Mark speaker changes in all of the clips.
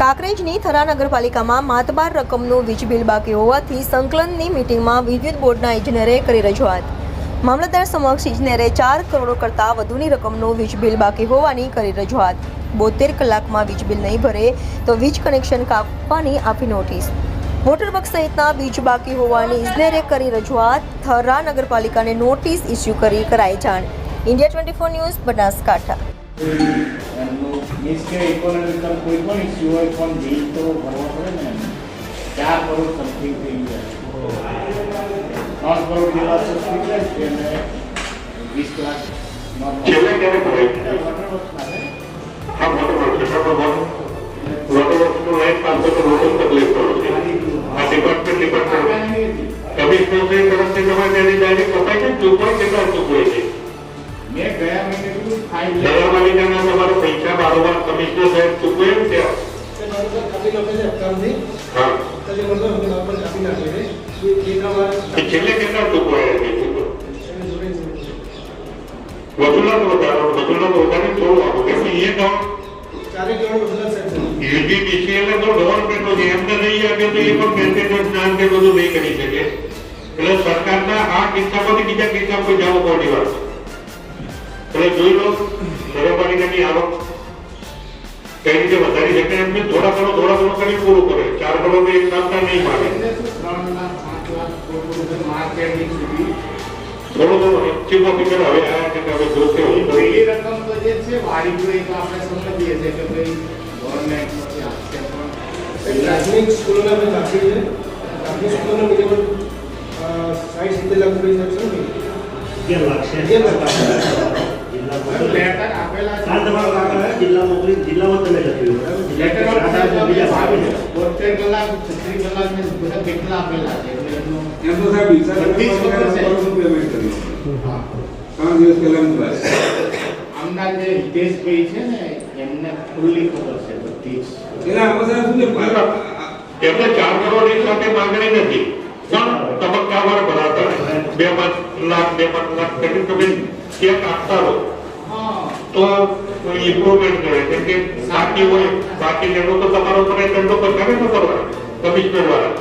Speaker 1: કાંકરેજની થરા નગરપાલિકામાં માતબાર રકમનું વીજ બિલ બાકી હોવાથી સંકલનની મીટિંગમાં વિદ્યુત બોર્ડના ઇજનેરે કરી રજૂઆત. મામલતદાર સમક્ષ ઇજનેરે 4 કરોડ કરતાં વધુની રકમનું વીજ બિલ બાકી હોવાની કરી રજૂઆત. 72 કલાકમાં વીજ બિલ નહીં ભરે તો વીજ કનેક્શન કાપવાની આપી નોટિસ. મોટર વર્ક સહિતના વીજ બાકી હોવાની ઇજનેરે કરી રજૂઆત. થરા નગરપાલિકાને નોટિસ ઇસ્યુ કરી કરાઈ જાણ. India 24 news, Banaskantha.
Speaker 2: मीन्स के इकोनॉमिकल कोई पण इश्यू હોય પણ બિલ તો ભરવા પડે ને. 4 કરોડ સમથિંગ થઈ ગયા. 3 કરોડ જેવા તો થઈ ગયા છે અને 20 લાખ
Speaker 3: છેલ્લે ક્યારે ભરાય? હા, વોટરવર્કનું લાઈન 500 કરોડ તકલીફ પડે છે. આ ડિપાર્ટમેન્ટ કમિશનર તરફથી તમારે તેની ડાયરેક્ટ કપાય છે. ચૂકવાય કેટલા ચૂકવાય છે?
Speaker 2: મેં ગયા મહિને કીધું ફાઇલ
Speaker 3: નગરપાલિકાના તમારા પૈસા બારોબાર કમિશનર સાહેબ ચૂકવે એમ છે. હા, છેલ્લે કેટલા ચૂકવાયા છે? વસૂલાત વધારે થોડું આપો કેમ એ યુજીડીસીએલ તો ગવર્મેન્ટ છે એમને નહીં આપે તો એ પણ મેન્ટેનન્સ નામ કે બધું નહીં કરી શકે. એટલે સરકારના આ કિસ્સામાંથી બીજા કિસ્સામાં જવું પડે વાત. એટલે જોઈ લો નગરપાલિકાની આવક કઈ રીતે વધારી શકે એમ થોડા ઘણો કરી પૂરું કરે. 4 કરોડ એક કામતા નહીં મારે.
Speaker 2: 3 લાખ 5 લાખ કરોડ માર્કેટિંગ સુધી
Speaker 3: થોડો ચીફ ઓફિસર હવે આયા છે કે હવે જોશે
Speaker 2: એ રકમ તો જે છે વારી તો આપણે સમજીએ છીએ કે ભાઈ ગવર્મેન્ટ માંથી આપશે પણ
Speaker 4: પ્રાથમિક સ્કૂલોના પણ બાકી છે. પ્રાથમિક સ્કૂલોના મિનિમમ 60-70 લાખ રૂપિયા છે ને.
Speaker 5: 11 લાખ છે.
Speaker 2: લેટર આપેલા છે.
Speaker 5: તમારો કાકા જિલ્લા નોકરી જિલ્લામાં તમે લખ્યું
Speaker 2: લેટર
Speaker 5: બીજા
Speaker 2: 72 કલાક 36 કલાક ને બધા કેટલા આપેલા છે એટલે એમનો
Speaker 6: એમ તો સાહેબ
Speaker 2: બધી જ ખબર છે.
Speaker 6: પેમેન્ટ કર્યું.
Speaker 2: હા.
Speaker 6: 3 દિવસ પહેલા
Speaker 2: આમના જે હિતેશભાઈ છે ને એમને ખુલ્લી ખબર છે બધી જ.
Speaker 6: એટલે આમાં સાહેબ શું છે
Speaker 3: એમને 4 કરોડ એક સાથે માંગણી નથી પણ તબક્કાવાર ભરાતા 2-5 લાખ કરી તમે ચેક આપતા રહો
Speaker 2: હા
Speaker 3: તો ઇમ્પ્રુવમેન્ટ કરે. કેમ કે બાકી હોય બાકી લેવો તો તમારો તમે દંડો પગારે ન કરવાનો કમિશનર વાળા.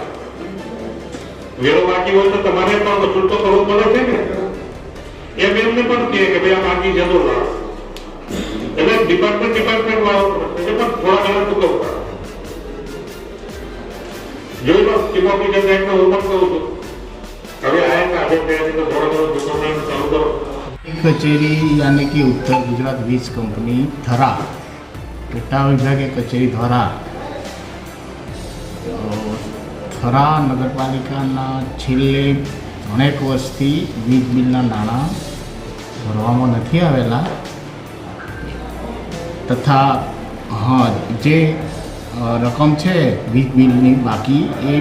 Speaker 3: વેરો બાકી હોય તો તમારે પણ વસૂલ તો કરવો પડે છે ને. એમ એમને પણ કહે કે ભાઈ આ બાકી જતો લાવો એટલે ડિપાર્ટમેન્ટ વાળો એટલે પણ થોડા ઘણા ચૂકવતા જોઈ લો. ચીફ ઓફિસર સાહેબને હું પણ કહું છું હવે આયા આજે તો થોડા ઘણો ચૂકવવાનું ચાલુ કરો.
Speaker 2: કચેરી यानी कि उत्तर गुजरात वीज कंपनी थरा पेटा विभागे कचेरी द्वारा થરા નગરપાલિકાના છેલ્લે અનેક વર્ષથી વીજ બિલના નાણાં ભરવામાં નથી આવેલા તથા જે રકમ છે વીજ બિલની બાકી એ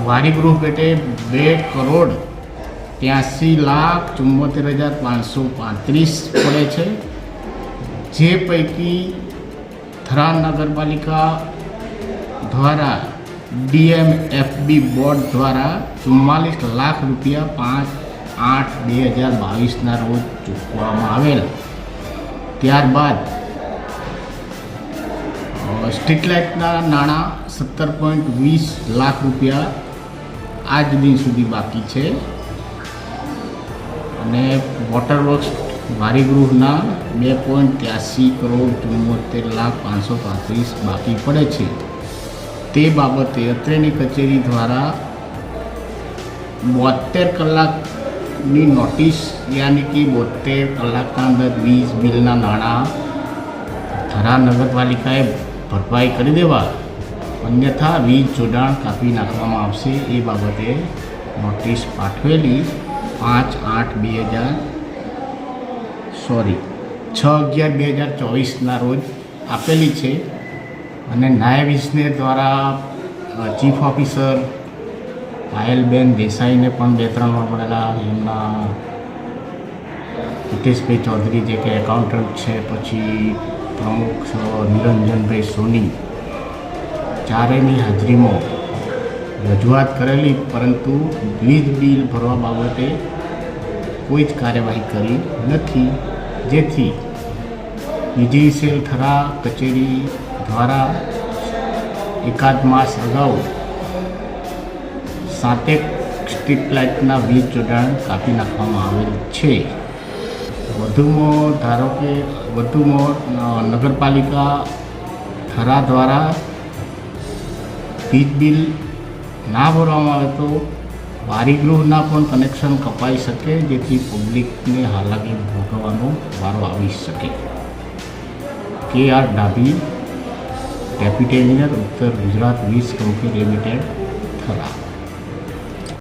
Speaker 2: વારીગૃહ પેટે 2 કરોડ 83,74,535 પડે છે. જે પૈકી થરા નગરપાલિકા દ્વારા DMFB બોર્ડ દ્વારા 44 લાખ રૂપિયા 5/8/2022ના રોજ ચૂકવવામાં આવેલ. ત્યારબાદ સ્ટ્રીટ લાઇટના નાણાં 17.20 લાખ રૂપિયા આજ દિન સુધી બાકી છે અને વોટર વર્ક્સ વારીગૃહના 2.83 કરોડ 74,535 બાકી પડે છે. તે બાબતે અત્રેની કચેરી દ્વારા 72 કલાકની નોટિસ યાની કે 72 કલાકના અંદર વીજ બિલના નાણાં થરા નગરપાલિકાએ ભરપાઈ કરી દેવા અન્યથા વીજ જોડાણ કાપી નાખવામાં આવશે એ બાબતે નોટિસ પાઠવેલી 6/11/2024ના રોજ આપેલી છે અને નાયબ ઇજનેર દ્વારા ચીફ ઓફિસર પાયલબેન દેસાઈને પણ 2-3 વાર મળેલા. એમના હિતેશભાઈ ચૌધરી જે કે એકાઉન્ટન્ટ છે, પછી પ્રમુખ નિરંજનભાઈ સોની, ચારેયની હાજરીમાં રજૂઆત કરેલી પરંતુ વીજ બિલ ભરવા બાબતે કોઈ જ કાર્યવાહી કરી નથી. જેથી વિજયસેલ થરા કચેરી દ્વારા એકાદ માસ અગાઉ 7 સ્ટ્રીટ લાઇટના વીજ જોડાણ કાપી નાખવામાં આવેલ છે. વધુમાં નગરપાલિકા થરા દ્વારા વીજ બિલ ના ભરવામાં આવે તો વારીગૃહના પણ કનેક્શન કપાઈ શકે, જેથી પબ્લિકને હાલાકી ભોગવવાનો વારો આવી શકે. KR ડાભી, ડેપ્યુટી એન્જિનિયર, ઉત્તર ગુજરાત વીજ કંપની લિમિટેડ, થરા.